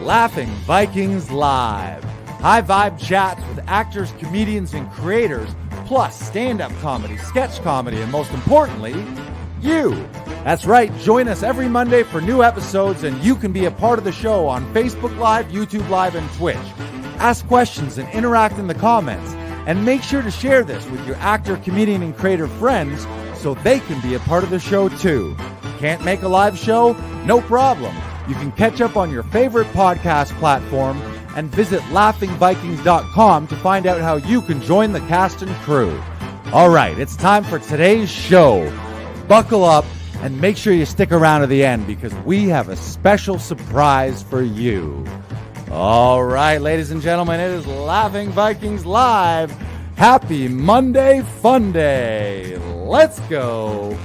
Laughing Vikings Live. High vibe chats with actors, comedians, and creators, plus stand-up comedy, sketch comedy, and most importantly, you. That's right, join us every Monday for new episodes, and you can be a part of the show on Facebook Live, YouTube Live, and Twitch. Ask questions and interact in the comments, and make sure to share this with your actor, comedian, and creator friends so they can be a part of the show too. Can't make a live show? No problem. You can catch up on your favorite podcast platform and visit laughingvikings.com to find out how you can join the cast and crew. All right, it's time for today's show. Buckle up and make sure you stick around to the end because we have a special surprise for you. All right, ladies and gentlemen, it is Laughing Vikings Live. Happy Monday Fun Day. Let's go.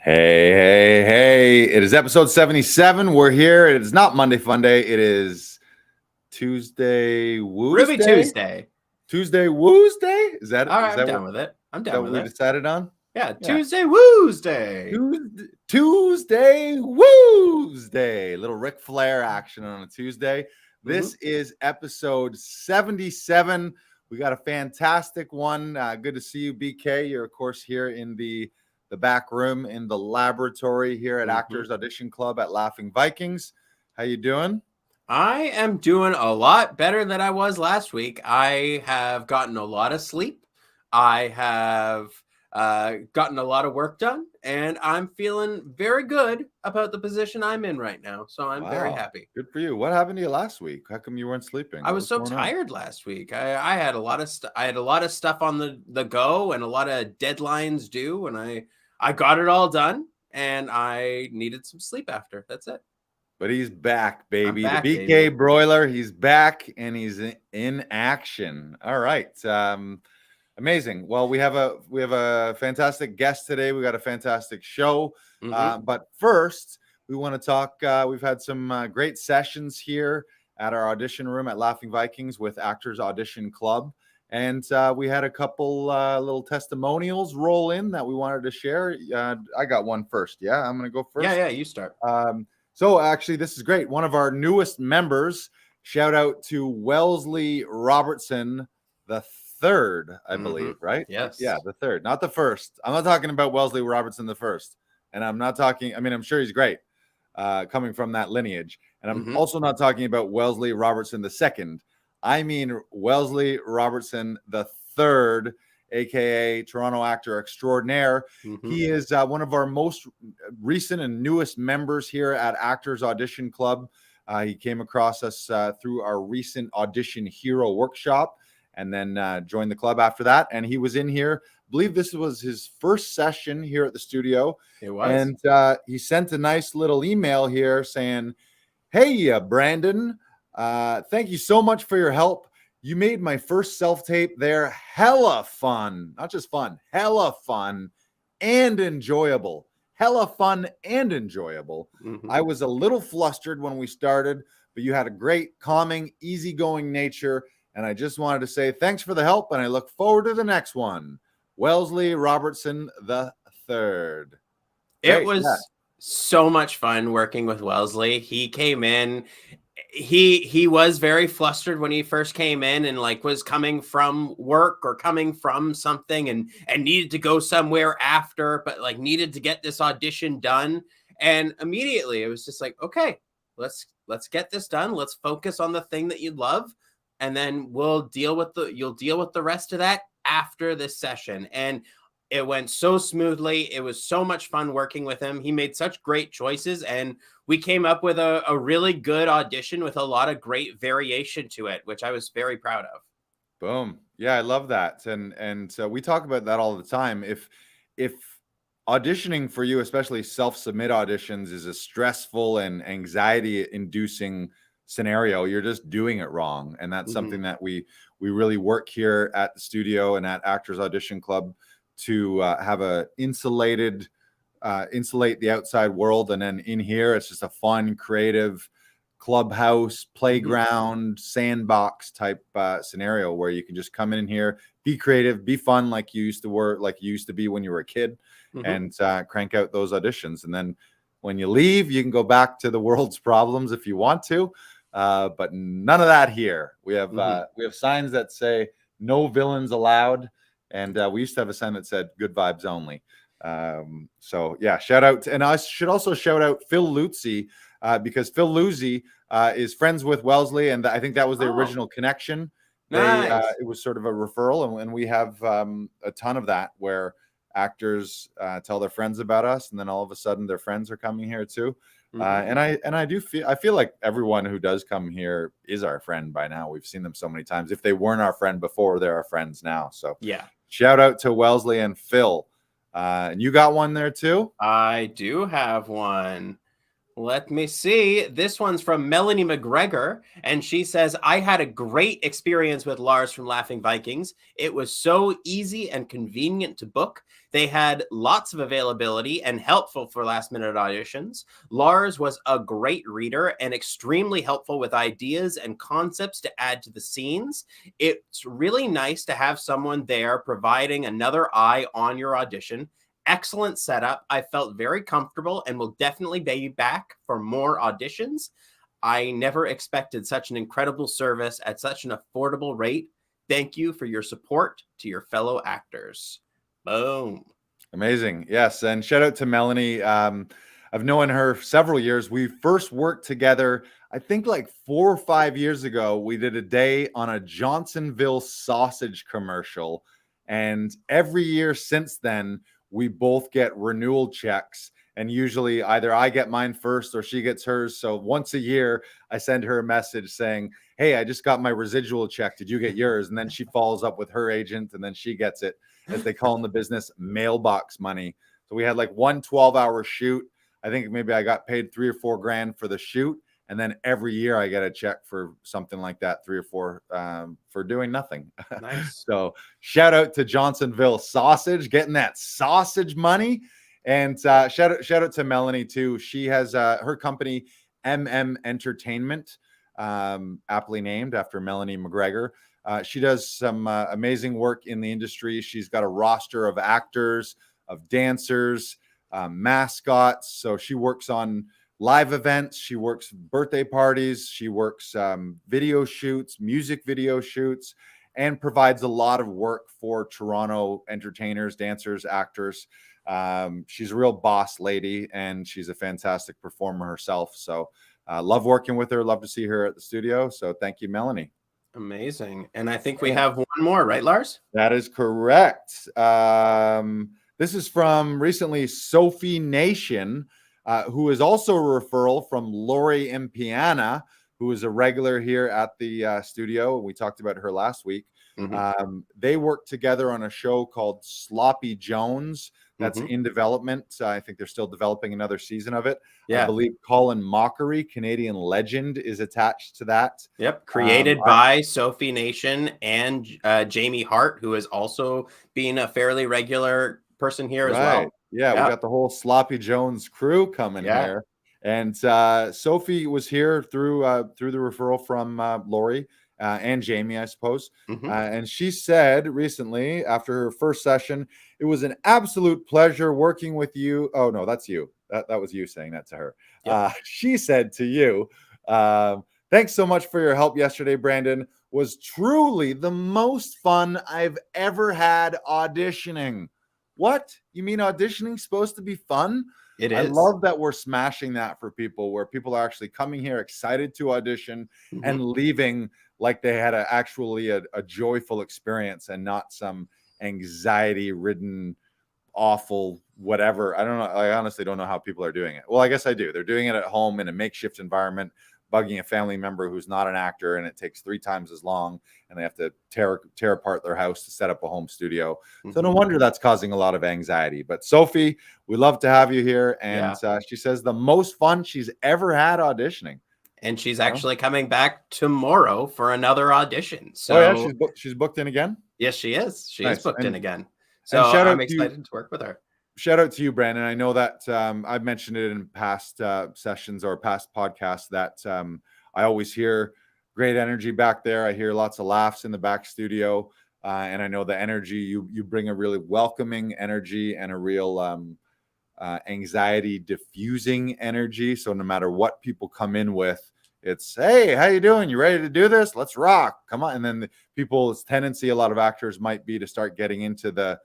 Hey. It is episode 77. We're here. It is not Monday Fun Day. It is Tuesday Woosday. Ruby Tuesday. Tuesday Woosday? Is that all right? Is that I'm down with it. I'm down with what it. we decided on? Yeah, Tuesday Woosday. Tuesday Woosday. Little Ric Flair action on a Tuesday. This is episode 77. We got a fantastic one. Good to see you, BK. You're, of course, here in the back room in the laboratory here at Actors Audition Club at Laughing Vikings. How you doing? I am doing a lot better than I was last week. I have gotten a lot of sleep. I have gotten a lot of work done, and I'm feeling very good about the position I'm in right now. So I'm very happy. Good for you. What happened to you last week? How come you weren't sleeping? I was so tired last week. I had a lot of I had a lot of stuff on the go and a lot of deadlines due, and I got it all done, and I needed some sleep after. That's it. But he's back, baby. Back, the BK baby. Broiler, he's back, and he's in action. All right. Amazing. Well, we have a fantastic guest today. We got a fantastic show. But first, we want to talk. We've had some great sessions here at our audition room at Laughing Vikings with Actors Audition Club. And we had a couple little testimonials roll in that we wanted to share. I got one first. Yeah, I'm going to go first. Yeah, you start. So actually, this is great. One of our newest members, shout out to Wellesley Robertson the third, I believe, right? Yes. Yeah, the third, not the first. I'm not talking about Wellesley Robertson the first. And I'm not talking, I'm sure he's great coming from that lineage. And I'm also not talking about Wellesley Robertson the second. I mean Wellesley Robertson the third, aka Toronto actor extraordinaire. He is one of our most recent and newest members here at Actors Audition Club. He came across us through our recent Audition Hero workshop and then joined the club after that. And he was in here. I believe this was his first session here at the studio. It was. And he sent a nice little email here saying, "Hey, Brandon, thank you so much for your help. You made my first self-tape there hella fun. Not just fun, hella fun and enjoyable. Hella fun and enjoyable. I was a little flustered when we started, but you had a great, calming, easygoing nature. And I just wanted to say thanks for the help, and I look forward to the next one. Wellesley Robertson the third." It was so much fun working with Wellesley. He came in. He was very flustered when he first came in and was coming from work or coming from something and needed to go somewhere after, but needed to get this audition done. And immediately it was just okay, let's get this done. Let's focus on the thing that you love. And then you'll deal with the rest of that after this session. And it went so smoothly. It was so much fun working with him. He made such great choices, and we came up with a really good audition with a lot of great variation to it, which I was very proud of. Boom. Yeah, I love that. And so we talk about that all the time. If auditioning for you, especially self-submit auditions, is a stressful and anxiety-inducing scenario, you're just doing it wrong. And that's something that we really work here at the studio and at Actors Audition Club to have a insulate the outside world, and then in here it's just a fun, creative, clubhouse, playground, sandbox type scenario where you can just come in here, be creative, be fun like you used to work, like you used to be when you were a kid, and crank out those auditions. And then when you leave, you can go back to the world's problems if you want to, but none of that here. We have signs that say no villains allowed, and we used to have a sign that said good vibes only. So yeah, shout out and I should also shout out Phil Luzzi, because Phil Luzzi is friends with Wellesley, and I think that was the original connection. Nice. It was sort of a referral, and we have a ton of that where actors tell their friends about us, and then all of a sudden their friends are coming here too. And I feel like everyone who does come here is our friend by now. We've seen them so many times. If they weren't our friend before, they're our friends now. So yeah, shout out to Wellesley and Phil. And you got one there too? I do have one. Let me see. This one's from Melanie McGregor, and she says, I had a great experience with Lars from Laughing Vikings. It was so easy and convenient to book. They had lots of availability and helpful for last-minute auditions. Lars was a great reader and extremely helpful with ideas and concepts to add to the scenes. It's really nice to have someone there providing another eye on your audition. Excellent setup. I felt very comfortable and will definitely be back for more auditions. I never expected such an incredible service at such an affordable rate. Thank you for your support to your fellow actors. Boom. Amazing. Yes. And shout out to Melanie. I've known her several years. We first worked together, I think like 4 or 5 years ago. We did a day on a Johnsonville sausage commercial. And every year since then, we both get renewal checks, and usually either I get mine first or she gets hers. So once a year, I send her a message saying, hey, I just got my residual check. Did you get yours? And then she follows up with her agent, and then she gets it, as they call in the business, mailbox money. So we had like one 12-hour shoot. I think maybe I got paid $3 or $4 grand for the shoot. And then every year I get a check for something like that, 3 or 4 for doing nothing. Nice. So shout out to Johnsonville Sausage, getting that sausage money. And shout out to Melanie too. She has her company, Entertainment, aptly named after Melanie McGregor. She does some amazing work in the industry. She's got a roster of actors, of dancers, mascots. So she works on live events. She works birthday parties. She works video shoots, music video shoots, and provides a lot of work for Toronto entertainers, dancers, actors. She's a real boss lady, and she's a fantastic performer herself. So love working with her. Love to see her at the studio. So thank you, Melanie. Amazing. And I think we have one more, right, Lars? That is correct. This is from recently Sophie Nation, who is also a referral from Lori Impiana, who is a regular here at the studio. We talked about her last week. They worked together on a show called Sloppy Jones. That's in development. I think they're still developing another season of it. I believe Colin Mockery, Canadian legend, is attached to that. Yep. Created by Sophie Nation and Jamie Hart, who has also been a fairly regular person here as well. Yeah, we got the whole Sloppy Jones crew coming here. And Sophie was here through the referral from Lori and Jamie, I suppose. And she said recently, after her first session, it was an absolute pleasure working with you. Oh, no, that's you. That was you saying that to her. She said to you, thanks so much for your help yesterday, Brandon. Was truly the most fun I've ever had auditioning. What? You mean auditioning supposed to be fun? It is. I love that we're smashing that for people, where people are actually coming here excited to audition and leaving like they had actually a joyful experience and not some anxiety-ridden, awful whatever. I don't know. I honestly don't know how people are doing it. Well, I guess I do. They're doing it at home in a makeshift environment, bugging a family member who's not an actor, and it takes 3 times as long, and they have to tear apart their house to set up a home studio. So no wonder that's causing a lot of anxiety. But Sophie, we love to have you here. And she says the most fun she's ever had auditioning. And she's actually coming back tomorrow for another audition. So she's booked in again? Yes, she is. She is booked in again. So I'm excited to work with her. shout out to you, Brandon. I know that I've mentioned it in past sessions or past podcasts that I always hear great energy back there. I hear lots of laughs in the back studio. And I know the energy, you bring a really welcoming energy and a real anxiety diffusing energy. So no matter what people come in with, it's, hey, how you doing? You ready to do this? Let's rock. Come on. And then people's tendency, a lot of actors might be to start getting into the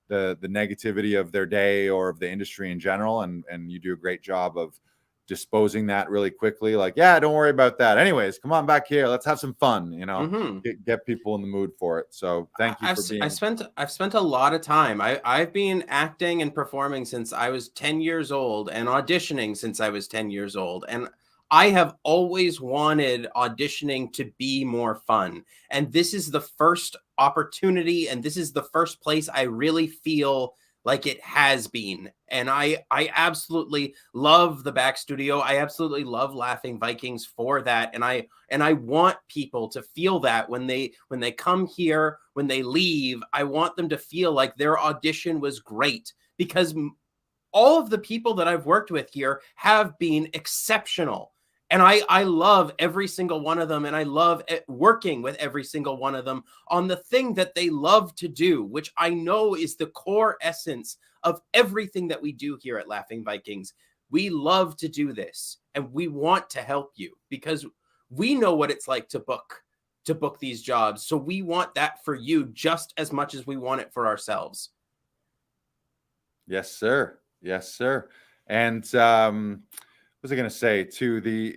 negativity of their day or of the industry in general. And you do a great job of disposing that really quickly. Like, yeah, don't worry about that. Anyways, come on back here. Let's have some fun, get people in the mood for it. So thank you for being. I've spent a lot of time. I've been acting and performing since I was 10 years old and auditioning since I was 10 years old. And I have always wanted auditioning to be more fun. And this is the first opportunity, and this is the first place I really feel like it has been. And I absolutely love the back studio. I absolutely love Laughing Vikings for that. And I want people to feel that when they come here, when they leave, I want them to feel like their audition was great, because all of the people that I've worked with here have been exceptional. And I love every single one of them. And I love working with every single one of them on the thing that they love to do, which I know is the core essence of everything that we do here at Laughing Vikings. We love to do this, and we want to help you because we know what it's like to book these jobs. So we want that for you just as much as we want it for ourselves. Yes, sir. Yes, sir. And what was I going to say to the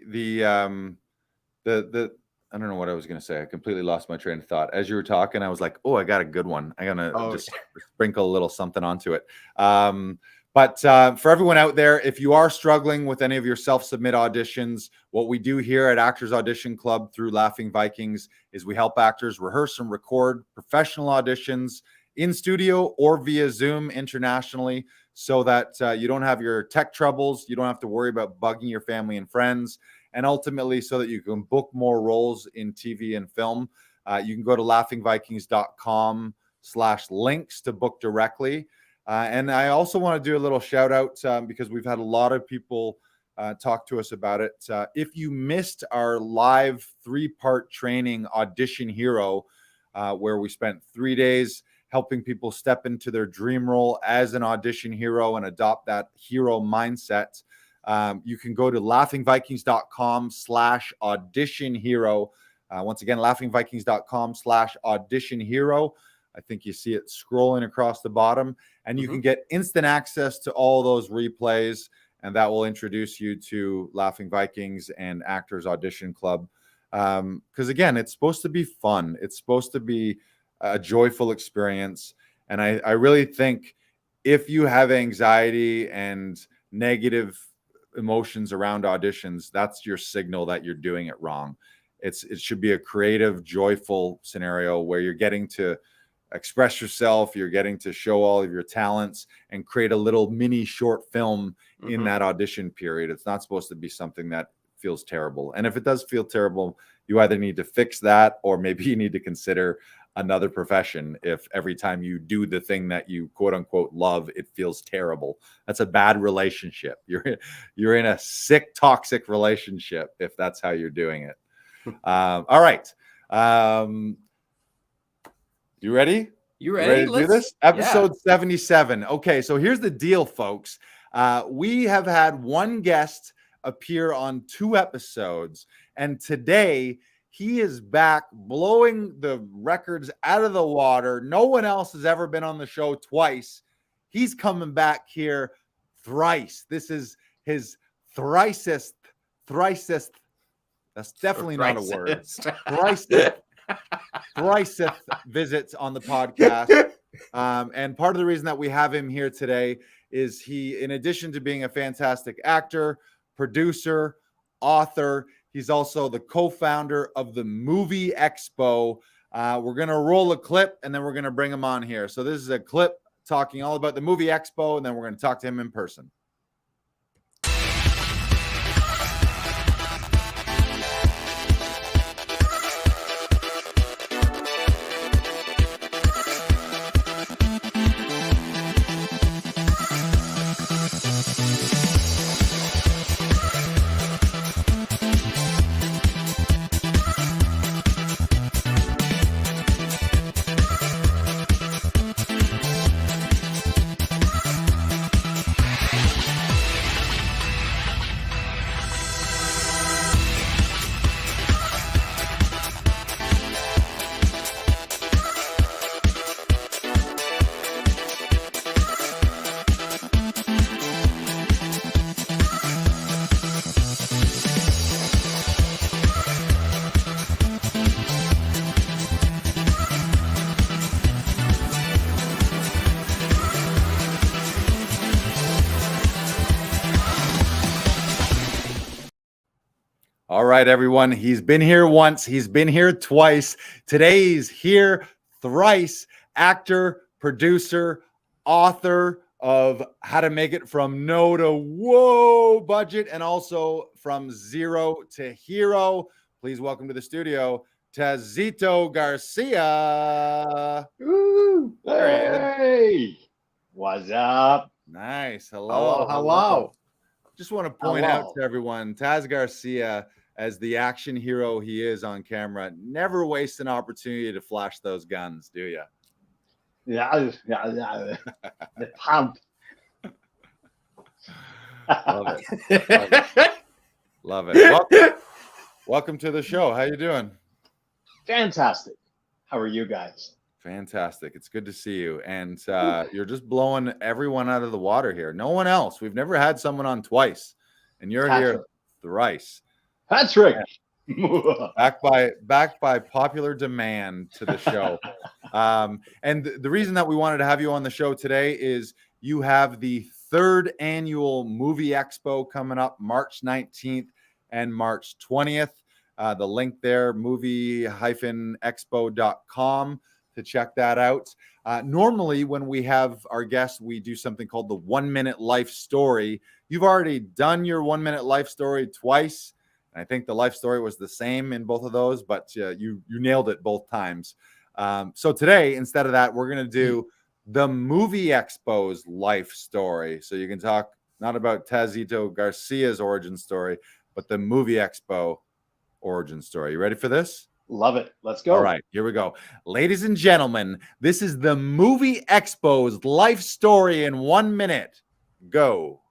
I don't know what I was going to say. I completely lost my train of thought. As you were talking, I was like, oh, I got a good one. I'm going to just sprinkle a little something onto it. But for everyone out there, if you are struggling with any of your self-submit auditions, what we do here at Actors Audition Club through Laughing Vikings is we help actors rehearse and record professional auditions in studio or via Zoom internationally, so that you don't have your tech troubles, you don't have to worry about bugging your family and friends, and ultimately so that you can book more roles in TV and film. You can go to laughingvikings.com/links to book directly. And I also want to do a little shout out because we've had a lot of people talk to us about it. If you missed our live 3-part training, Audition Hero, where we spent 3 days helping people step into their dream role as an audition hero and adopt that hero mindset. You can go to laughingvikings.com/audition hero. Once again, laughingvikings.com/audition hero. I think you see it scrolling across the bottom, and you can get instant access to all those replays, and that will introduce you to Laughing Vikings and Actors Audition Club. Because again, it's supposed to be fun. It's supposed to be a joyful experience. And I really think if you have anxiety and negative emotions around auditions, that's your signal that you're doing it wrong. It should be a creative, joyful scenario where you're getting to express yourself, you're getting to show all of your talents and create a little mini short film in that audition period. It's not supposed to be something that feels terrible. And if it does feel terrible, you either need to fix that, or maybe you need to consider another profession. If every time you do the thing that you quote unquote love, it feels terrible. That's a bad relationship. You're in a sick, toxic relationship if that's how you're doing it. All right. You ready? You ready? To do this? Episode 77. Okay, so here's the deal, folks. We have had one guest appear on 2 episodes, and today he is back blowing the records out of the water. No one else has ever been on the show twice. He's coming back here thrice. This is his thricest. That's definitely not a word. Thricest visits on the podcast. And part of the reason that we have him here today is he, in addition to being a fantastic actor, producer, author, he's also the co-founder of the Movie Expo. We're going to roll a clip and then we're going to bring him on here. So this is a clip talking all about the Movie Expo, and then we're going to talk to him in person. All right, everyone. He's been here once. He's been here twice. Today he's here thrice. Actor, producer, author of How to Make It From No to Whoa budget, and also From Zero to Hero. Please welcome to the studio, Tazito Garcia. Ooh, hey, what's up? Nice. Hello. Hello. Just want to point out to everyone, Taz Garcia, as the action hero he is on camera, never waste an opportunity to flash those guns, do you? Yeah. The pump. Love it. Love it. Welcome to the show. How you doing? Fantastic. How are you guys? Fantastic. It's good to see you. And you're just blowing everyone out of the water here. No one else. We've never had someone on twice, and you're here thrice. Patrick. Backed by popular demand to the show. And the reason that we wanted to have you on the show today is you have the 3rd annual Movie Expo coming up March 19th and March 20th. The link there, movie-expo.com to check that out. Normally, when we have our guests, we do something called the 1 minute life story. You've already done your 1 minute life story twice. I think the life story was the same in both of those, but you nailed it both times. So today, instead of that, we're going to do the Movie Expo's life story. So you can talk not about Tazito Garcia's origin story, but the Movie Expo origin story. You ready for this? Love it. Let's go. All right, here we go. Ladies and gentlemen, this is the Movie Expo's life story in 1 minute. Go.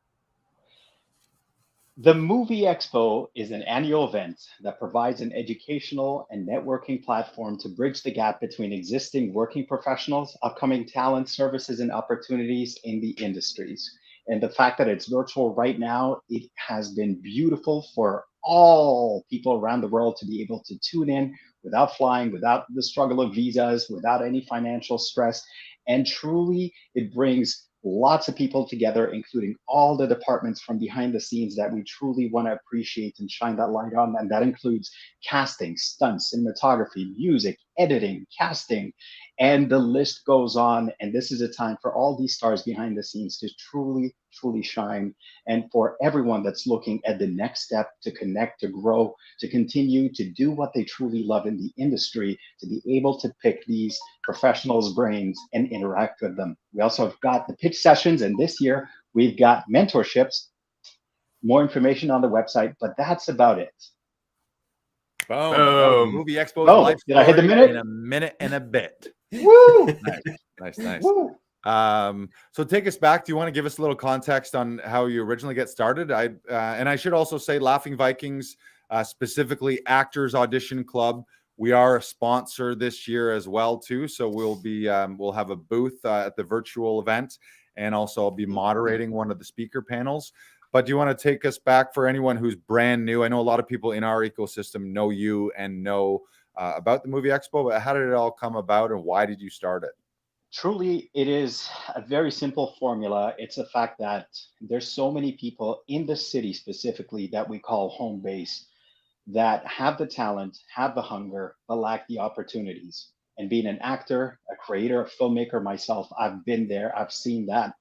The Movie Expo is an annual event that provides an educational and networking platform to bridge the gap between existing working professionals, upcoming talent, services, and opportunities in the industries. And the fact that it's virtual right now, it has been beautiful for all people around the world to be able to tune in without flying, without the struggle of visas, without any financial stress. And truly, it brings lots of people together, including all the departments from behind the scenes that we truly want to appreciate and shine that light on. And that includes casting, stunts, cinematography, music, editing, casting, and the list goes on. And this is a time for all these stars behind the scenes to truly shine. And for everyone that's looking at the next step to connect, to grow, to continue to do what they truly love in the industry, to be able to pick these professionals' brains and interact with them. We also have got the pitch sessions, and this year we've got mentorships. More information on the website, but that's about it. Boom. Movie Expo. Life Did I hit the minute? In a minute and a bit. Woo! Nice. Woo! So take us back. Do you want to give us a little context on how you originally get started? And I should also say Laughing Vikings, specifically Actors Audition Club. We are a sponsor this year as well too. So we'll have a booth at the virtual event, and also I'll be moderating one of the speaker panels. But do you want to take us back for anyone who's brand new? I know a lot of people in our ecosystem know you and know about the Movie Expo, but how did it all come about and why did you start it? Truly, it is a very simple formula. It's a fact that there's so many people in the city specifically that we call home base that have the talent, have the hunger, but lack the opportunities. And being an actor, a creator, a filmmaker myself, I've been there, I've seen that.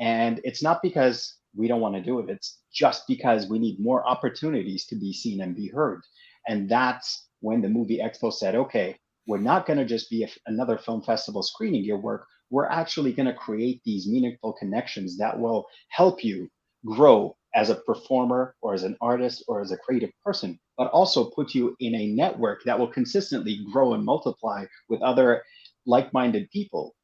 And it's not because we don't want to do it. It's just because we need more opportunities to be seen and be heard. And that's when the Movie Expo said, okay, we're not going to just be another film festival screening your work. We're actually going to create these meaningful connections that will help you grow as a performer or as an artist or as a creative person, but also put you in a network that will consistently grow and multiply with other like-minded people.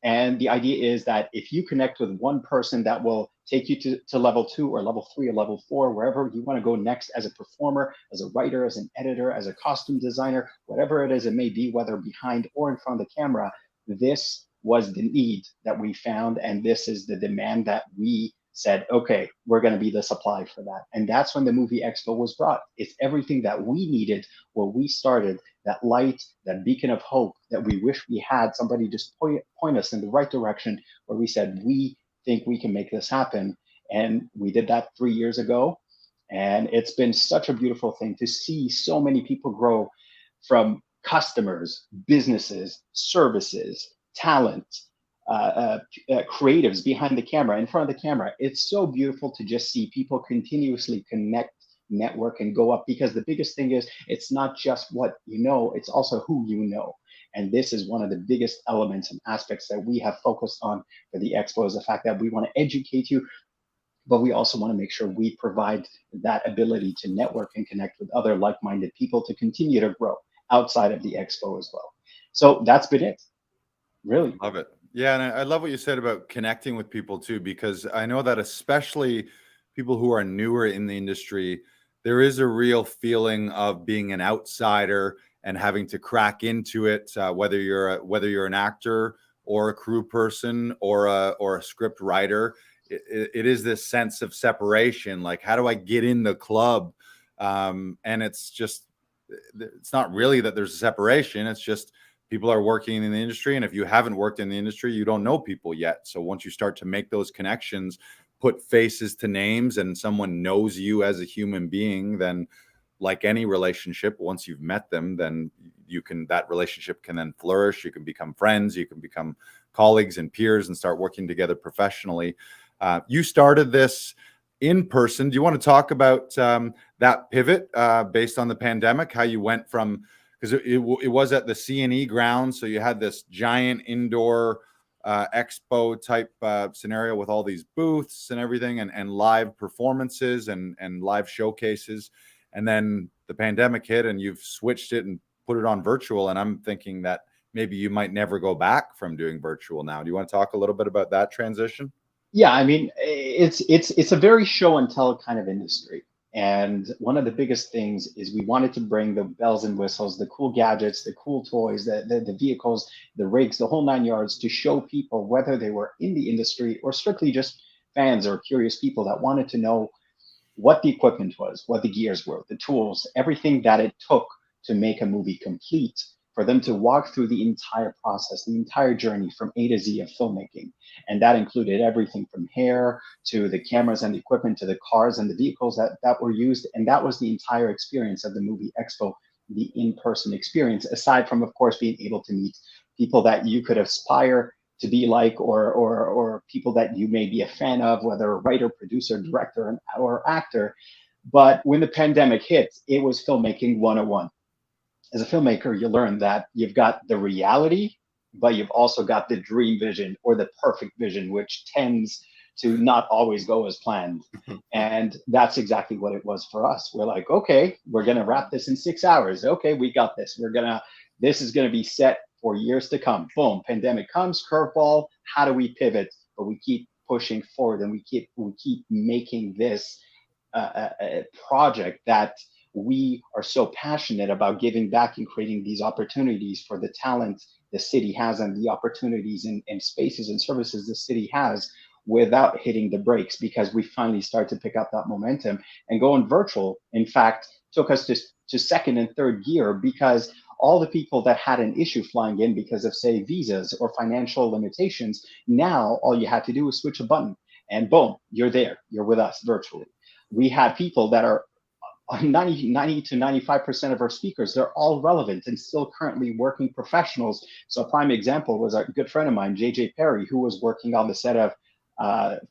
And the idea is that if you connect with one person, that will take you to level 2 or level 3 or level 4, wherever you want to go next as a performer, as a writer, as an editor, as a costume designer, whatever it is it may be, whether behind or in front of the camera. This was the need that we found, and this is the demand that we said, okay, we're going to be the supply for that. And that's when the Movie Expo was brought. It's everything that we needed where we started, that light, that beacon of hope that we wish we had, somebody just point us in the right direction, where we said, we think we can make this happen. And we did that 3 years ago. And it's been such a beautiful thing to see so many people grow from customers, businesses, services, talent, creatives behind the camera, in front of the camera. It's so beautiful to just see people continuously connect, network, and go up, because the biggest thing is it's not just what you know, it's also who you know. And this is one of the biggest elements and aspects that we have focused on for the expo, is the fact that we want to educate you, but we also want to make sure we provide that ability to network and connect with other like-minded people to continue to grow outside of the expo as well. So that's been it. Really love it. Yeah, and I love what you said about connecting with people too, because I know that especially people who are newer in the industry, there is a real feeling of being an outsider and having to crack into it, whether you're an actor or a crew person or a script writer. It is this sense of separation. Like, how do I get in the club? And it's not really that there's a separation. It's just people are working in the industry. And if you haven't worked in the industry, you don't know people yet. So once you start to make those connections, put faces to names, and someone knows you as a human being, then like any relationship, once you've met them, then that relationship can then flourish. You can become friends, you can become colleagues and peers and start working together professionally. You started this in person. Do you want to talk about that pivot based on the pandemic, how you went from, because it was at the C&E grounds, so you had this giant indoor expo type scenario with all these booths and everything, and live performances and live showcases, and then the pandemic hit and you've switched it and put it on virtual, and I'm thinking that maybe you might never go back from doing virtual now. Do you want to talk a little bit about that transition? Yeah, I mean, it's a very show and tell kind of industry. And one of the biggest things is we wanted to bring the bells and whistles, the cool gadgets, the cool toys, the vehicles, the rigs, the whole 9 yards, to show people, whether they were in the industry or strictly just fans or curious people that wanted to know what the equipment was, what the gears were, the tools, everything that it took to make a movie complete, for them to walk through the entire process, the entire journey from A to Z of filmmaking. And that included everything from hair to the cameras and the equipment to the cars and the vehicles that were used. And that was the entire experience of the movie expo, the in-person experience, aside from, of course, being able to meet people that you could aspire to be like, or people that you may be a fan of, whether a writer, producer, director, or actor. But when the pandemic hit, it was filmmaking 101. As a filmmaker, you learn that you've got the reality, but you've also got the dream vision or the perfect vision, which tends to not always go as planned. And that's exactly what it was for us. We're like, okay, we're going to wrap this in 6 hours. Okay, we got this. This is going to be set for years to come. Boom, pandemic comes, curveball. How do we pivot? But we keep pushing forward, and we keep making this a project that we are so passionate about giving back and creating these opportunities for the talent the city has, and the opportunities and spaces and services the city has, without hitting the brakes, because we finally start to pick up that momentum. And going virtual, in fact, took us to second and third gear, because all the people that had an issue flying in because of, say, visas or financial limitations, now all you had to do was switch a button and boom, you're there, you're with us virtually. We had people that are 90 to 95% of our speakers, they're all relevant and still currently working professionals. So a prime example was a good friend of mine, JJ Perry, who was working on the set of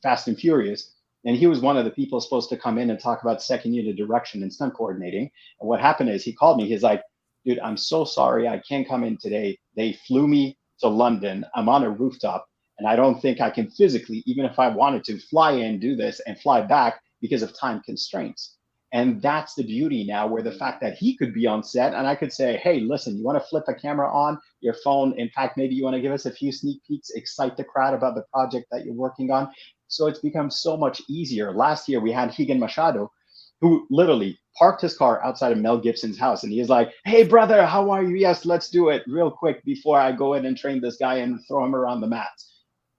Fast and Furious. And he was one of the people supposed to come in and talk about second unit direction and stunt coordinating. And what happened is he called me, he's like, dude, I'm so sorry, I can't come in today. They flew me to London. I'm on a rooftop, and I don't think I can physically, even if I wanted to, fly in, do this, and fly back because of time constraints. And that's the beauty now, where the fact that he could be on set and I could say, hey, listen, you want to flip a camera on your phone? In fact, maybe you want to give us a few sneak peeks, excite the crowd about the project that you're working on. So it's become so much easier. Last year, we had Higan Machado, who literally parked his car outside of Mel Gibson's house. And he is like, hey, brother, how are you? Yes, let's do it real quick before I go in and train this guy and throw him around the mat.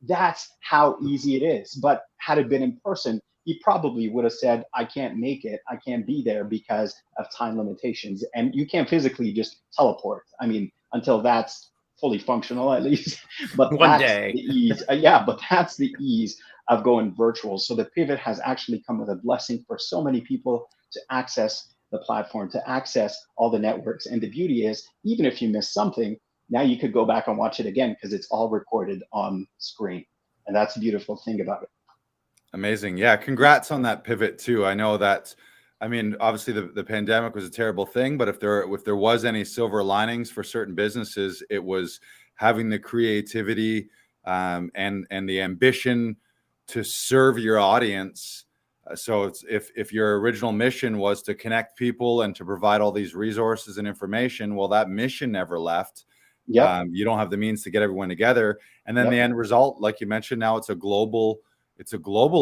That's how easy it is. But had it been in person, he probably would have said, I can't make it. I can't be there because of time limitations. And you can't physically just teleport. I mean, until that's fully functional, at least. But One that's day. the ease. Yeah, but that's the ease of going virtual. So the pivot has actually come with a blessing for so many people to access the platform, to access all the networks. And the beauty is, even if you miss something, now you could go back and watch it again because it's all recorded on screen. And that's the beautiful thing about it. Amazing. Yeah. Congrats on that pivot too. I know that, I mean, obviously the pandemic was a terrible thing, but if there was any silver linings for certain businesses, it was having the creativity and the ambition to serve your audience. So if your original mission was to connect people and to provide all these resources and information, well, that mission never left. Yeah. You don't have the means to get everyone together. And then the end result, like you mentioned, now it's a global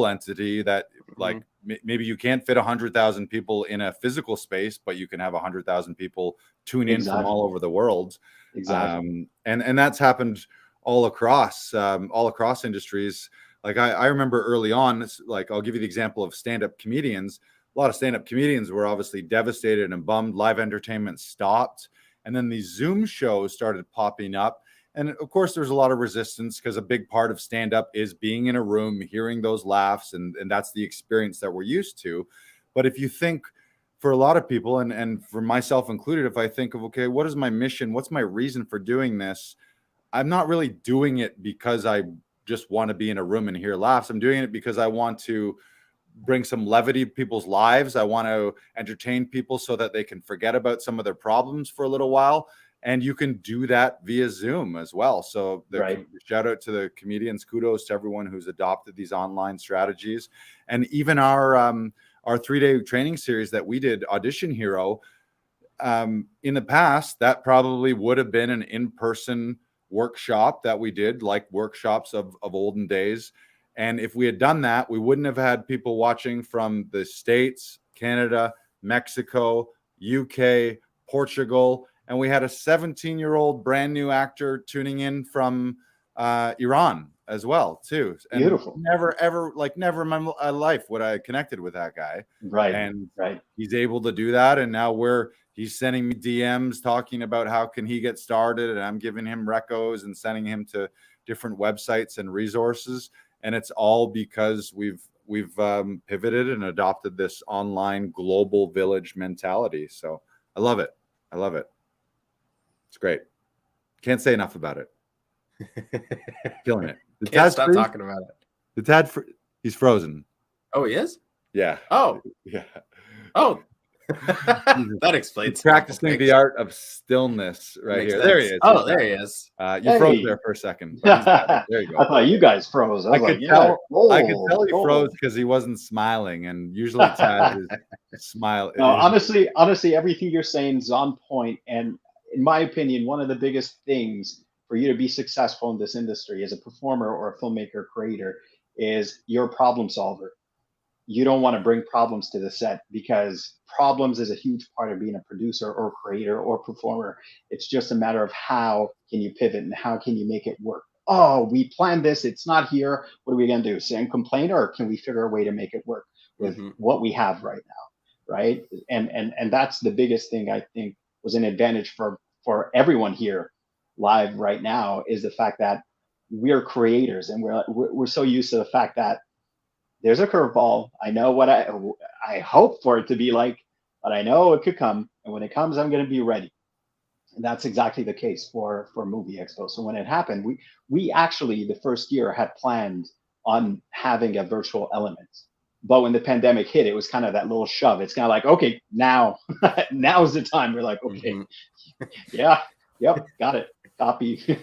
entity that like maybe you can't fit 100,000 people in a physical space, but you can have 100,000 people tune in from all over the world. Exactly. And that's happened all across industries. Like I remember early on, like I'll give you the example of stand-up comedians. A lot of stand-up comedians were obviously devastated and bummed. Live entertainment stopped. And then these Zoom shows started popping up. And of course, there's a lot of resistance because a big part of stand-up is being in a room, hearing those laughs, and that's the experience that we're used to. But if you think, for a lot of people, and for myself included, if I think of, okay, what is my mission? What's my reason for doing this? I'm not really doing it because I just want to be in a room and hear laughs. I'm doing it because I want to bring some levity to people's lives. I want to entertain people so that they can forget about some of their problems for a little while. And you can do that via Zoom as well. So shout out to the comedians, kudos to everyone who's adopted these online strategies. And even our 3-day training series that we did, Audition Hero, in the past, that probably would have been an in-person workshop that we did, like workshops of olden days. And if we had done that, we wouldn't have had people watching from the States, Canada, Mexico, UK, Portugal, and we had a 17-year-old brand new actor tuning in from Iran as well, too. And beautiful. Never in my life would I connected with that guy. Right. And right. He's able to do that. And now he's sending me DMs talking about how can he get started. And I'm giving him recos and sending him to different websites and resources. And it's all because we've pivoted and adopted this online global village mentality. So I love it. It's great. Can't say enough about it. Killing it. Can't stop talking about it. He's frozen. Oh, he is? Yeah. Oh. Yeah. Oh. That explains. Practicing the art of stillness right here. Sense. There he is. Oh, there he is. You froze there for a second. There you go. I thought you guys froze. I could tell he froze because he wasn't smiling, and usually Tad is smiling. No, honestly, everything you're saying is on point. And in my opinion, one of the biggest things for you to be successful in this industry as a performer or a filmmaker creator is you're a problem solver. You don't want to bring problems to the set because problems is a huge part of being a producer or creator or performer. It's just a matter of how can you pivot and how can you make it work. Oh, we planned this. It's not here. What are we going to do? Sit and complain, or can we figure a way to make it work with what we have right now? Right. And that's the biggest thing I think was an advantage for everyone here live right now, is the fact that we're creators and we're so used to the fact that there's a curveball. I know what I hope for it to be like, but I know it could come. And when it comes, I'm going to be ready. And that's exactly the case for Movie Expo. So when it happened, we actually, the first year, had planned on having a virtual element. But when the pandemic hit, it was kind of that little shove. It's kind of like, okay, now's the time. We're like, okay, yeah, yep, got it. Copy,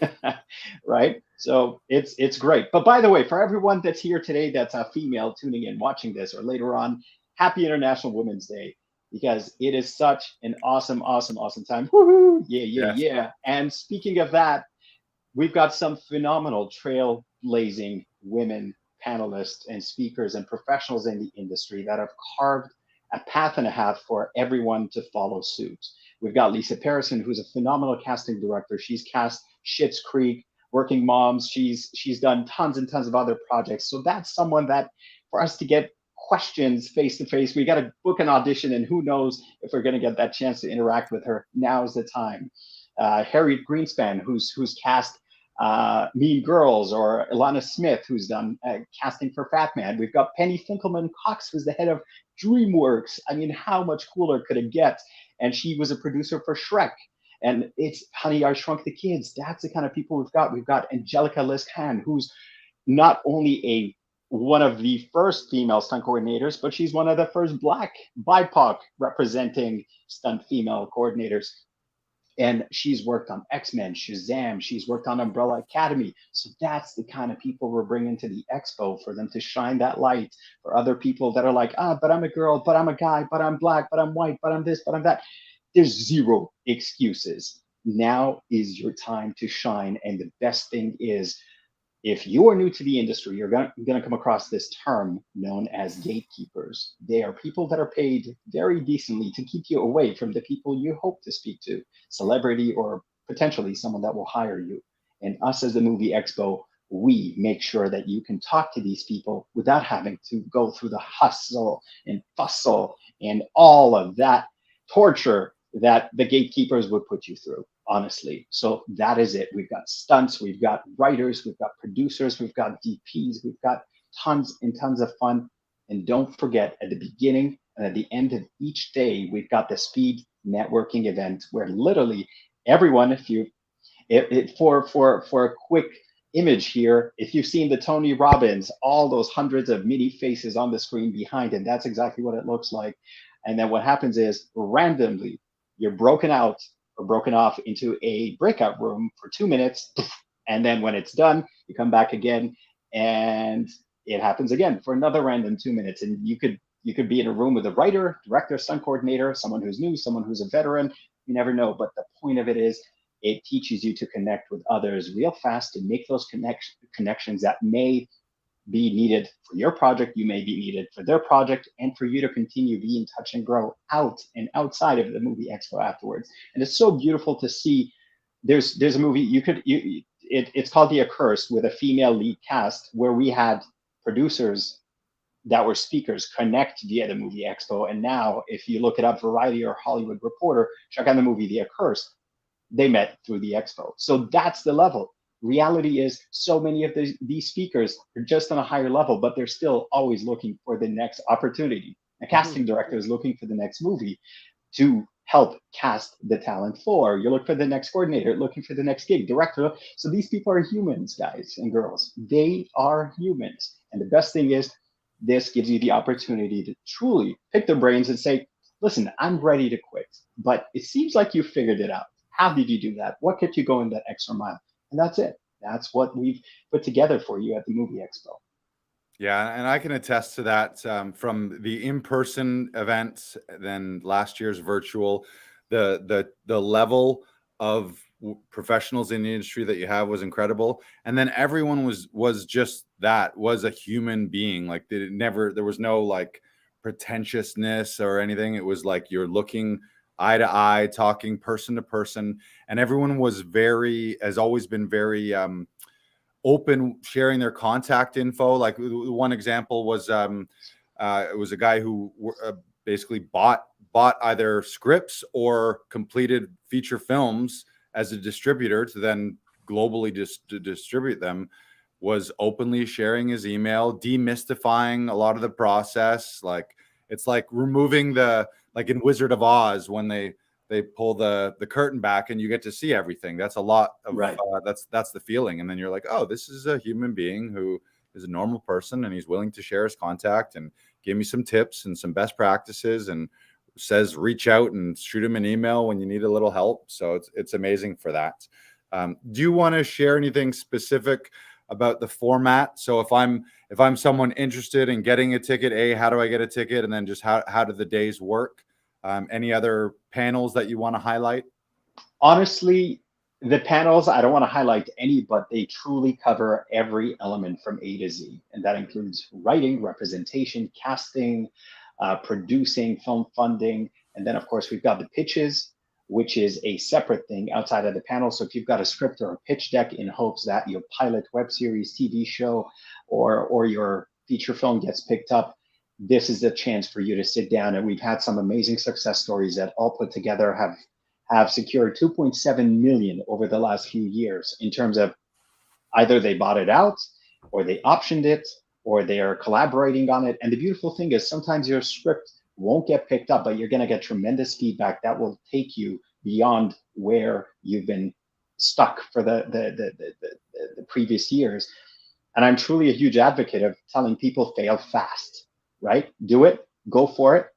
right? So it's great. But by the way, for everyone that's here today, that's a female tuning in, watching this, or later on, happy International Women's Day, because it is such an awesome time. Woohoo! Yeah. And speaking of that, we've got some phenomenal trailblazing women panelists and speakers and professionals in the industry that have carved a path and a half for everyone to follow suit. We've got Lisa Parison, who's a phenomenal casting director. She's cast Schitt's Creek, Working Moms. She's done tons and tons of other projects. So that's someone that, for us to get questions face to face, we got to book an audition, and who knows if we're going to get that chance to interact with her. Now's the time. Harriet Greenspan, who's cast Mean Girls, or Ilana Smith, who's done casting for Fat Man. We've got Penny Finkelman Cox, who's the head of DreamWorks. I mean, how much cooler could it get? And she was a producer for Shrek. And it's Honey, I Shrunk the Kids. That's the kind of people we've got. We've got Angelica Liscan, who's not only one of the first female stunt coordinators, but she's one of the first Black BIPOC representing stunt female coordinators. And she's worked on X-Men, Shazam, she's worked on Umbrella Academy. So that's the kind of people we're bringing to the expo, for them to shine that light for other people that are like, but I'm a girl, but I'm a guy, but I'm Black, but I'm white, but I'm this, but I'm that. There's zero excuses. Now is your time to shine. And the best thing is, if you are new to the industry, you're going to come across this term known as gatekeepers. They are people that are paid very decently to keep you away from the people you hope to speak to, celebrity or potentially someone that will hire you. And us as the Movie Expo, we make sure that you can talk to these people without having to go through the hustle and bustle and all of that torture that the gatekeepers would put you through, honestly. So that is it. We've got stunts, we've got writers, we've got producers, we've got DPs, we've got tons and tons of fun. And don't forget, at the beginning and at the end of each day, we've got the speed networking event where literally everyone, for a quick image here, if you've seen the Tony Robbins, all those hundreds of mini faces on the screen behind him, that's exactly what it looks like. And then what happens is, randomly, you're broken out or broken off into a breakout room for 2 minutes. And then when it's done, you come back again and it happens again for another random 2 minutes. And you could be in a room with a writer, director, stunt coordinator, someone who's new, someone who's a veteran. You never know. But the point of it is, it teaches you to connect with others real fast and make those connections that may be needed for your project, you may be needed for their project, and for you to continue be in touch and grow out and outside of the Movie Expo afterwards. And it's so beautiful to see. There's a movie it's called The Accursed, with a female lead cast, where we had producers that were speakers connect via the Movie Expo. And now if you look it up, Variety or Hollywood Reporter, check out the movie The Accursed, they met through the expo. So that's the level. Reality is, so many of these speakers are just on a higher level, but they're still always looking for the next opportunity. A casting director is looking for the next movie to help cast the talent for. You look for the next coordinator, looking for the next gig, director. So these people are humans, guys and girls. They are humans. And the best thing is, this gives you the opportunity to truly pick their brains and say, listen, I'm ready to quit, but it seems like you figured it out. How did you do that? What kept you going that extra mile? And that's it. That's what we've put together for you at the Movie Expo. Yeah, and I can attest to that from the in-person events, then last year's virtual. The level of professionals in the industry that you have was incredible, and then everyone was just that, was a human being. Like there was no like pretentiousness or anything. It was like you're looking eye to eye, talking person to person, and everyone has always been very open, sharing their contact info. Like one example was it was a guy who basically bought either scripts or completed feature films as a distributor to then globally to distribute them, was openly sharing his email, demystifying a lot of the process. Like it's like removing like in Wizard of Oz, when they pull the curtain back and you get to see everything. That's a lot of right. That's the feeling. And then you're like, oh, this is a human being who is a normal person, and he's willing to share his contact and give me some tips and some best practices, and says reach out and shoot him an email when you need a little help. So it's amazing for that. Do you want to share anything specific about the format? So if I'm someone interested in getting a ticket, how do I get a ticket? And then just how do the days work? Any other panels that you want to highlight? Honestly, the panels, I don't want to highlight any, but they truly cover every element from A to Z. And that includes writing, representation, casting, producing, film funding. And then, of course, we've got the pitches, which is a separate thing outside of the panel. So if you've got a script or a pitch deck in hopes that your pilot web series, TV show, or your feature film gets picked up, this is the chance for you to sit down. And we've had some amazing success stories that all put together have secured 2.7 million over the last few years in terms of Either they bought it out, or they optioned it, or they are collaborating on it. And the beautiful thing is sometimes your script won't get picked up, but you're going to get tremendous feedback that will take you beyond where you've been stuck for the previous years. And I'm truly a huge advocate of telling people fail fast, right? Do it, go for it.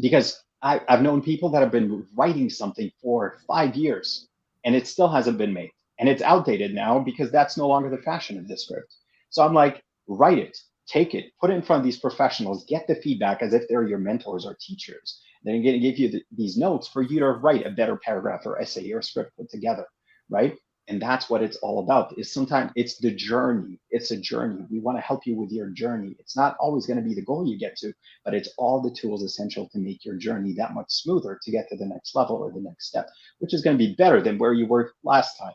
Because I've known people that have been writing something for 5 years and it still hasn't been made. And it's outdated now because that's no longer the fashion of this script. So I'm like, write it, take it, put it in front of these professionals, get the feedback as if they're your mentors or teachers. They're going to give you these notes for you to write a better paragraph or essay or script put together, right? And that's what it's all about. Is sometimes it's the journey. It's a journey. We want to help you with your journey. It's not always going to be the goal you get to, but it's all the tools essential to make your journey that much smoother to get to the next level or the next step, which is going to be better than where you were last time,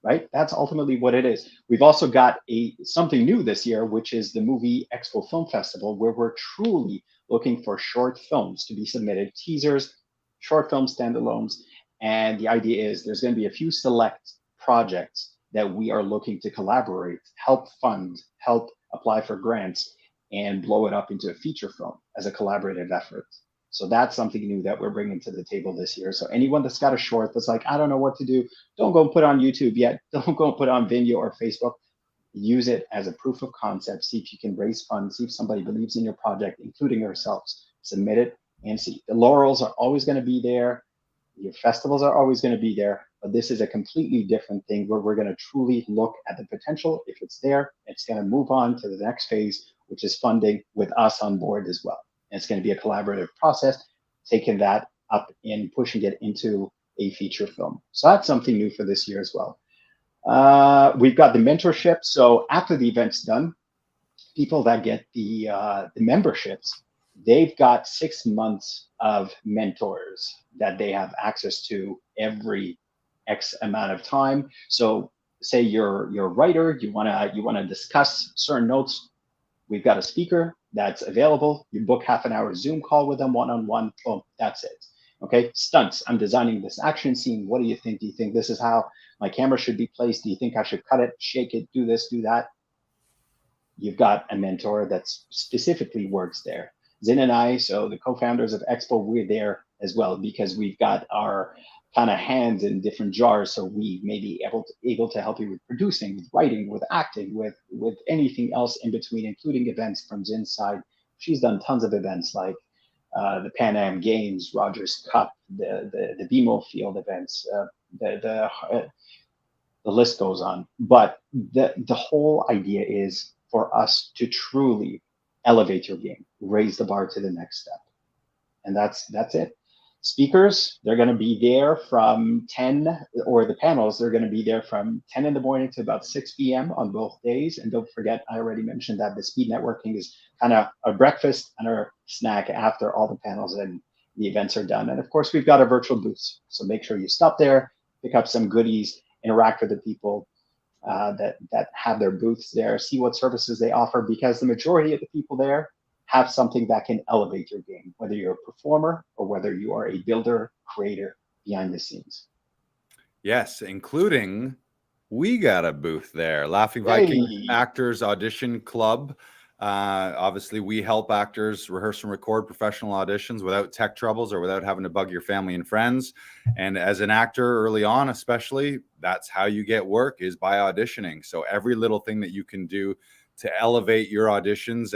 right? That's ultimately what it is. We've also got something new this year, which is the Movie Expo Film Festival, where we're truly looking for short films to be submitted, teasers, short film standalones. And the idea is there's going to be a few select projects that we are looking to collaborate, help fund, help apply for grants, and blow it up into a feature film as a collaborative effort. So that's something new that we're bringing to the table this year. So anyone that's got a short that's like, I don't know what to do, don't go and put it on YouTube yet. Don't go and put it on Vimeo or Facebook. Use it as a proof of concept. See if you can raise funds. See if somebody believes in your project, including yourselves. Submit it and see. The laurels are always going to be there. Your festivals are always going to be there. But this is a completely different thing where we're going to truly look at the potential. If it's there, it's going to move on to the next phase, which is funding with us on board as well. And it's going to be a collaborative process, taking that up and pushing it into a feature film. So that's something new for this year as well. We've got the mentorship. So after the event's done, people that get the memberships, they've got 6 months of mentors that they have access to every X amount of time. So say you're a writer, you wanna discuss certain notes. We've got a speaker that's available. You book half an hour Zoom call with them one-on-one. Boom, that's it. Okay, stunts. I'm designing this action scene. What do you think? Do you think this is how my camera should be placed? Do you think I should cut it, shake it, do this, do that? You've got a mentor that specifically works there. Zin and I, so the co-founders of Expo, we're there as well because we've got our kind of hands in different jars. So we may be able to help you with producing, with writing, with acting, with anything else in between, including events from Zin's side. She's done tons of events like the Pan Am Games, Rogers Cup, the BMO Field events, the list goes on. But the whole idea is for us to truly elevate your game, raise the bar to the next step. And that's it. Speakers, they're going to be there from 10, or the panels, they're going to be there from 10 in the morning to about 6 p.m. on both days. And don't forget, I already mentioned that the speed networking is kind of a breakfast and a snack after all the panels and the events are done. And of course, we've got our virtual booths. So make sure you stop there, pick up some goodies, interact with the people that have their booths there, see what services they offer, because the majority of the people there have something that can elevate your game, whether you're a performer or whether you are a builder, creator behind the scenes. Yes, including we got a booth there, Laughing Vikings Actors Audition Club. Obviously, we help actors rehearse and record professional auditions without tech troubles or without having to bug your family and friends. And as an actor early on, especially, that's how you get work, is by auditioning. So every little thing that you can do to elevate your auditions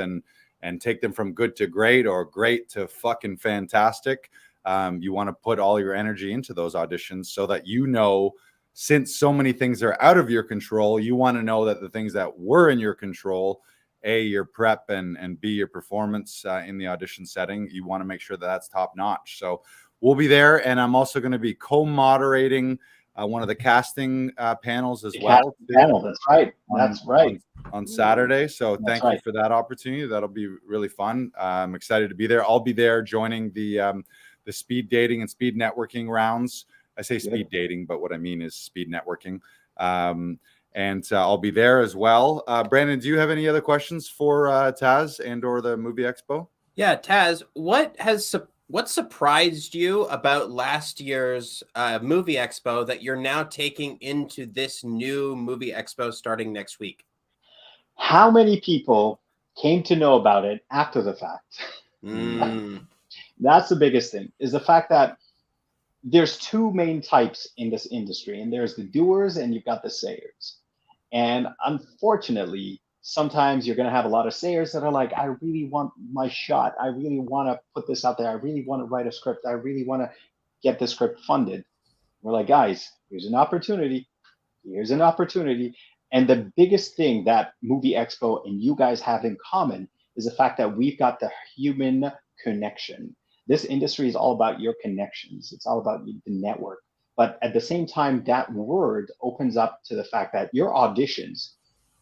and take them from good to great or great to fucking fantastic. You want to put all your energy into those auditions so that, you know, since so many things are out of your control, you want to know that the things that were in your control, A, your prep, and B, your performance in the audition setting, you want to make sure that that's top notch. So we'll be there. And I'm also going to be co-moderating one of the casting panels as well. Panel, that's right. That's right. On Saturday. So thank you for that opportunity. That'll be really fun. I'm excited to be there. I'll be there joining the speed dating and speed networking rounds. I say speed dating, but what I mean is speed networking. And I'll be there as well. Brandon, do you have any other questions for Taz and or the Movie Expo? Yeah, Taz, what What surprised you about last year's movie expo that you're now taking into this new movie expo starting next week? How many people came to know about it after the fact? That's the biggest thing, is the fact that there's two main types in this industry, and there's the doers and you've got the sayers. And unfortunately, sometimes you're going to have a lot of sayers that are like, I really want my shot. I really want to put this out there. I really want to write a script. I really want to get the script funded. We're like, guys, here's an opportunity. Here's an opportunity. And the biggest thing that Movie Expo and you guys have in common is the fact that we've got the human connection. This industry is all about your connections. It's all about the network. But at the same time, that word opens up to the fact that your auditions,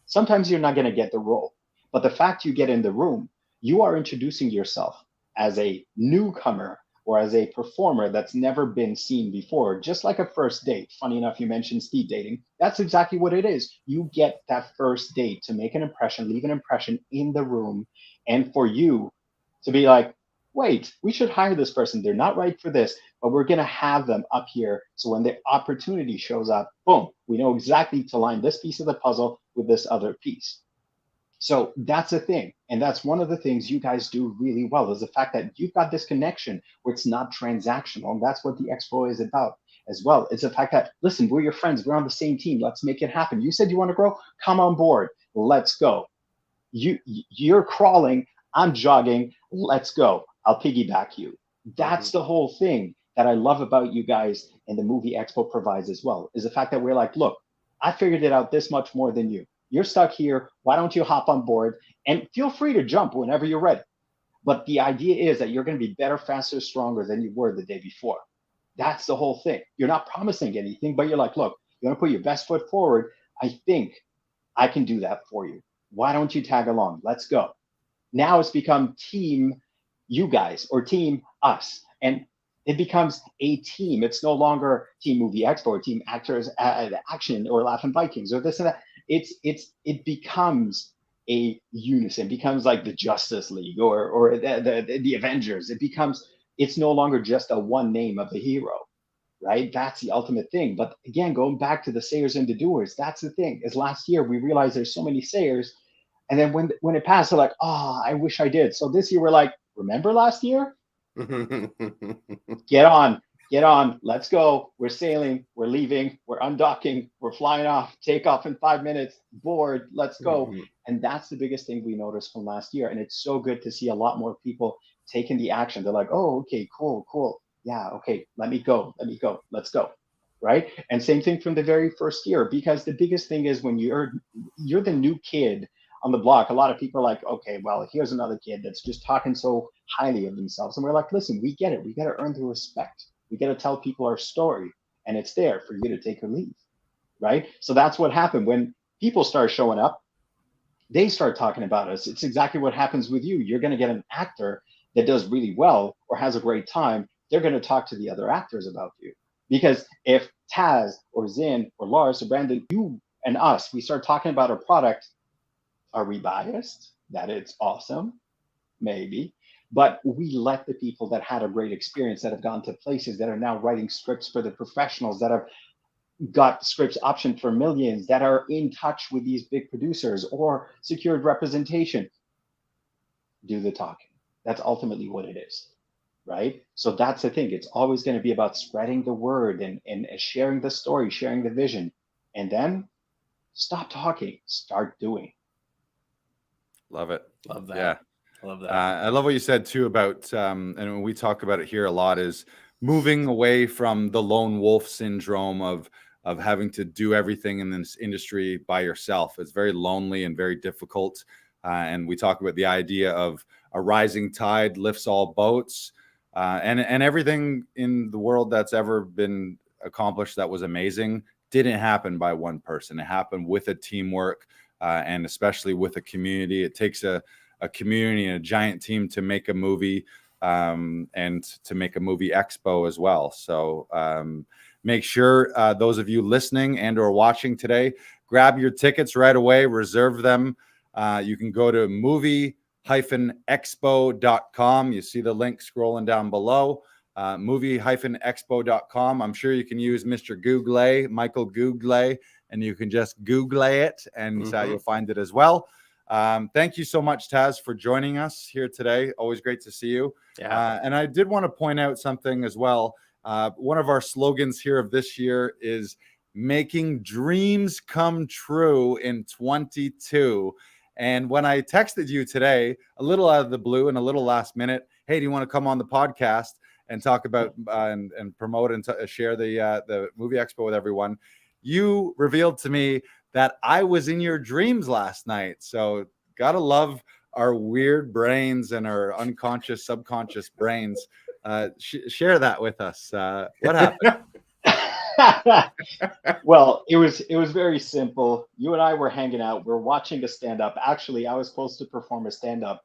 sometimes you're not going to get the role. But the fact you get in the room, you are introducing yourself as a newcomer or as a performer that's never been seen before, just like a first date. Funny enough, you mentioned speed dating. That's exactly what it is. You get that first date to make an impression, leave an impression in the room, and for you to be like, wait, we should hire this person. They're not right for this, but we're going to have them up here. So when the opportunity shows up, boom, we know exactly to line this piece of the puzzle with this other piece. So that's a thing. And that's one of the things you guys do really well, is the fact that you've got this connection where it's not transactional. And that's what the expo is about as well. It's the fact that, listen, we're your friends. We're on the same team. Let's make it happen. You said you want to grow? Come on board. Let's go. You're crawling. I'm jogging. Let's go. I'll piggyback you. That's the whole thing that I love about you guys, and the Movie Expo provides as well, is the fact that we're like, look, I figured it out this much more than you. You're stuck here. Why don't you hop on board? And feel free to jump whenever you're ready. But the idea is that you're going to be better, faster, stronger than you were the day before. That's the whole thing. You're not promising anything, but you're like, look, you want to put your best foot forward. I think I can do that for you. Why don't you tag along? Let's go. Now it's become team you guys or team us. And it becomes a team. It's no longer Team Movie Expo or Team Actors Action or Laughing Vikings or this and that. It becomes a unison. It becomes like the Justice League or the Avengers. It's no longer just a one name of the hero, right? That's the ultimate thing. But again, going back to the sayers and the doers, that's the thing. Is last year we realized there's so many sayers, and then when it passed, they're like, oh, I wish I did. So this year we're like, remember last year? Get on, let's go. We're sailing, we're leaving, we're undocking, we're flying off, take off in 5 minutes, board, let's go. And that's the biggest thing we noticed from last year. And it's so good to see a lot more people taking the action. They're like, oh, okay, cool. Yeah, okay, let me go, let's go. Right? And same thing from the very first year, because the biggest thing is when you're the new kid on the block, a lot of people are like, okay, well, here's another kid that's just talking so highly of themselves. And we're like, listen, we get it. We got to earn the respect. We got to tell people our story, and it's there for you to take or leave, right? So that's what happened when people start showing up. They start talking about us. It's exactly what happens with you. You're going to get an actor that does really well or has a great time. They're going to talk to the other actors about you. Because if Taz or Zin or Lars or Brandon, you and us, we start talking about our product, are we biased that it's awesome? Maybe. But we let the people that had a great experience, that have gone to places, that are now writing scripts for the professionals, that have got scripts optioned for millions, that are in touch with these big producers or secured representation, do the talking. That's ultimately what it is, right? So that's the thing. It's always going to be about spreading the word and sharing the story, sharing the vision. And then stop talking, start doing. Love it. Love that. Yeah. I love that. I love what you said too about, and we talk about it here a lot, is moving away from the lone wolf syndrome of having to do everything in this industry by yourself. It's very lonely and very difficult. And we talk about the idea of a rising tide lifts all boats, and everything in the world that's ever been accomplished that was amazing didn't happen by one person. It happened with a teamwork, and especially with a community. It takes a community and a giant team to make a movie, and to make a movie expo as well. So make sure those of you listening and or watching today, grab your tickets right away, reserve them. You can go to movie-expo.com. You see the link scrolling down below. Movie-expo.com. I'm sure you can use Mr. Google, Michael Google, and you can just Google it and you'll find it as well. Thank you so much, Taz, for joining us here today. Always great to see you. And I did want to point out something as well. One of our slogans here of this year is making dreams come true in 22. And when I texted you today, a little out of the blue and a little last minute, hey, do you want to come on the podcast and talk about and promote and share the movie expo with everyone? You revealed to me that I was in your dreams last night. So gotta love our weird brains and our unconscious, subconscious brains. Share that with us. What happened? Well, it was very simple. You and I were hanging out. We're watching a stand-up. Actually, I was supposed to perform a stand-up,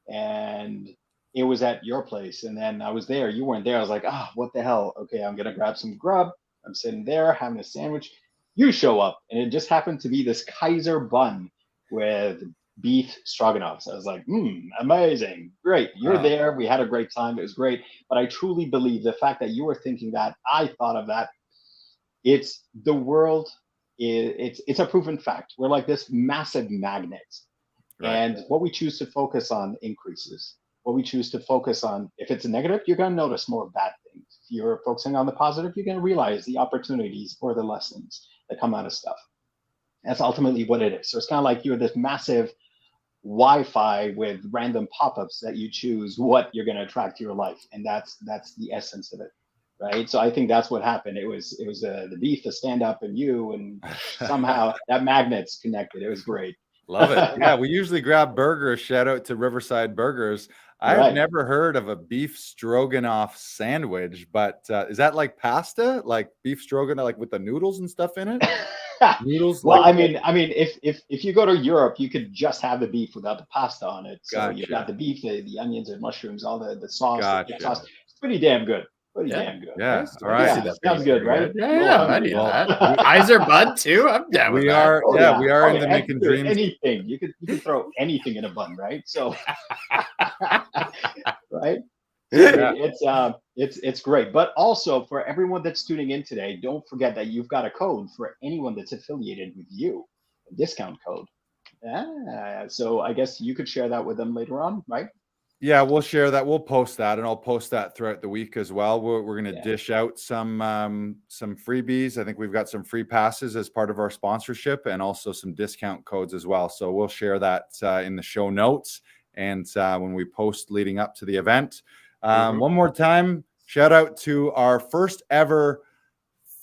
and it was at your place. And then I was there. You weren't there. I was like, what the hell? Okay, I'm gonna grab some grub. I'm sitting there having a sandwich. You show up, and it just happened to be this Kaiser bun with beef stroganoff. So I was like, amazing, great. You're there. We had a great time. It was great. But I truly believe the fact that you were thinking that, I thought of that. It's the world. It's a proven fact. We're like this massive magnet, and what we choose to focus on increases. What we choose to focus on, if it's a negative, you're going to notice more bad things. If you're focusing on the positive, you're going to realize the opportunities or the lessons that come out of stuff. That's ultimately what it is. So it's kind of like you're this massive Wi-Fi with random pop-ups that you choose what you're going to attract to your life, and that's the essence of it, right? So I think that's what happened. It was the beef, the stand-up, and you, and somehow that magnet's connected. It was great. Love it. Yeah, we usually grab burgers. Shout out to Riverside Burgers. I've never heard of a beef stroganoff sandwich, but is that like pasta, like beef stroganoff, like with the noodles and stuff in it? Noodles. Well, I mean, if you go to Europe, you could just have the beef without the pasta on it. So you got the beef, the onions and mushrooms, all the sauce. The sauce. It's pretty damn good. Pretty damn good. Yeah. All right. Sounds good, right? Yeah. I need that. Kaiser bun too. I'm down with that. We are into making dreams. Anything you can throw anything in a bun, right? So, right. It's great. But also for everyone that's tuning in today, don't forget that you've got a code for anyone that's affiliated with you, a discount code. So I guess you could share that with them later on, right? Yeah, we'll share that. We'll post that, and I'll post that throughout the week as well. We're going to dish out some freebies. I think we've got some free passes as part of our sponsorship, and also some discount codes as well. So we'll share that in the show notes and when we post leading up to the event. One more time, shout out to our first ever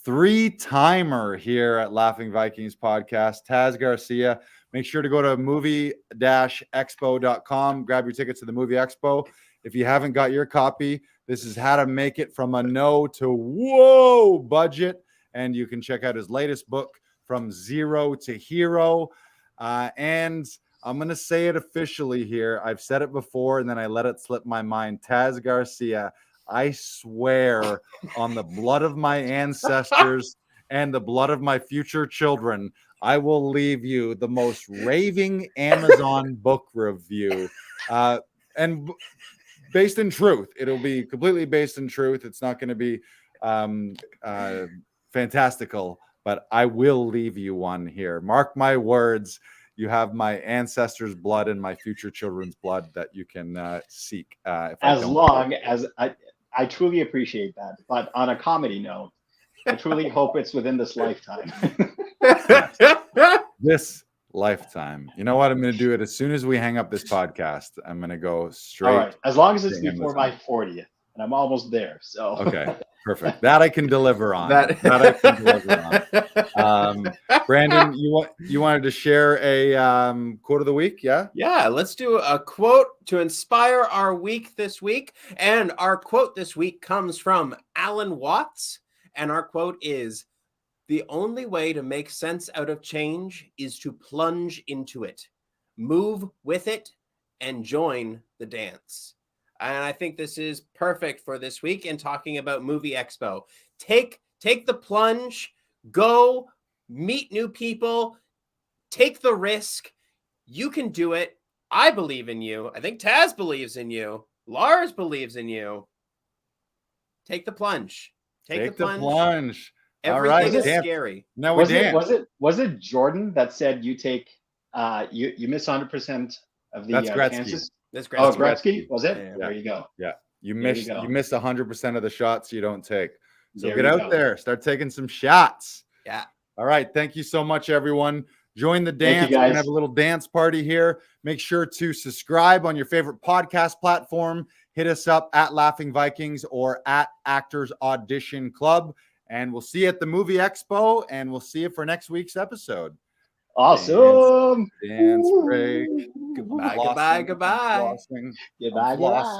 3-timer here at Laughing Vikings podcast, Taz Garcia. Make sure to go to movie-expo.com. Grab your tickets to the Movie Expo. If you haven't got your copy, this is how to make it from a no to whoa budget. And you can check out his latest book, From Zero to Hero. And I'm going to say it officially here. I've said it before, and then I let it slip my mind. Taz Garcia, I swear on the blood of my ancestors and the blood of my future children, I will leave you the most raving Amazon book review. And based in truth. It'll be completely based in truth. It's not going to be fantastical, but I will leave you one here. Mark my words. You have my ancestors' blood and my future children's blood that you can seek. As long as I truly appreciate that. But on a comedy note, I truly hope it's within this lifetime. This lifetime. You know what? I'm going to do it as soon as we hang up this podcast. I'm going to go straight. All right. As long as it's before my 40th, and I'm almost there. So okay, perfect. That I can deliver on. That I can deliver on. Brandon, you wanted to share a quote of the week? Yeah. Yeah. Let's do a quote to inspire our week this week, and our quote this week comes from Alan Watts, and our quote is: "The only way to make sense out of change is to plunge into it, move with it, and join the dance." And I think this is perfect for this week in talking about Movie Expo. Take the plunge, go meet new people, take the risk. You can do it. I believe in you. I think Taz believes in you. Lars believes in you. Take the plunge. Take the plunge. Everything All right, is scary. Now we dance. Was it Jordan that said you take you miss 100% of the That's Gretzky. chances? That's Oh, Gretzky. Gretzky, was it? Yeah. There you go. Yeah, you There miss you go. 100% of the shots you don't take. So There get you out go. there, start taking some shots. Yeah. All right, thank you so much, everyone. Join the Thank you, dance. We're gonna guys. have a little dance party here. Make sure to subscribe on your favorite podcast platform. Hit us up at Laughing Vikings or at Actors Audition Club. And we'll see you at the Movie Expo, and we'll see you for next week's episode. Awesome. Dance break. Goodbye, goodbye, goodbye. Goodbye, goodbye.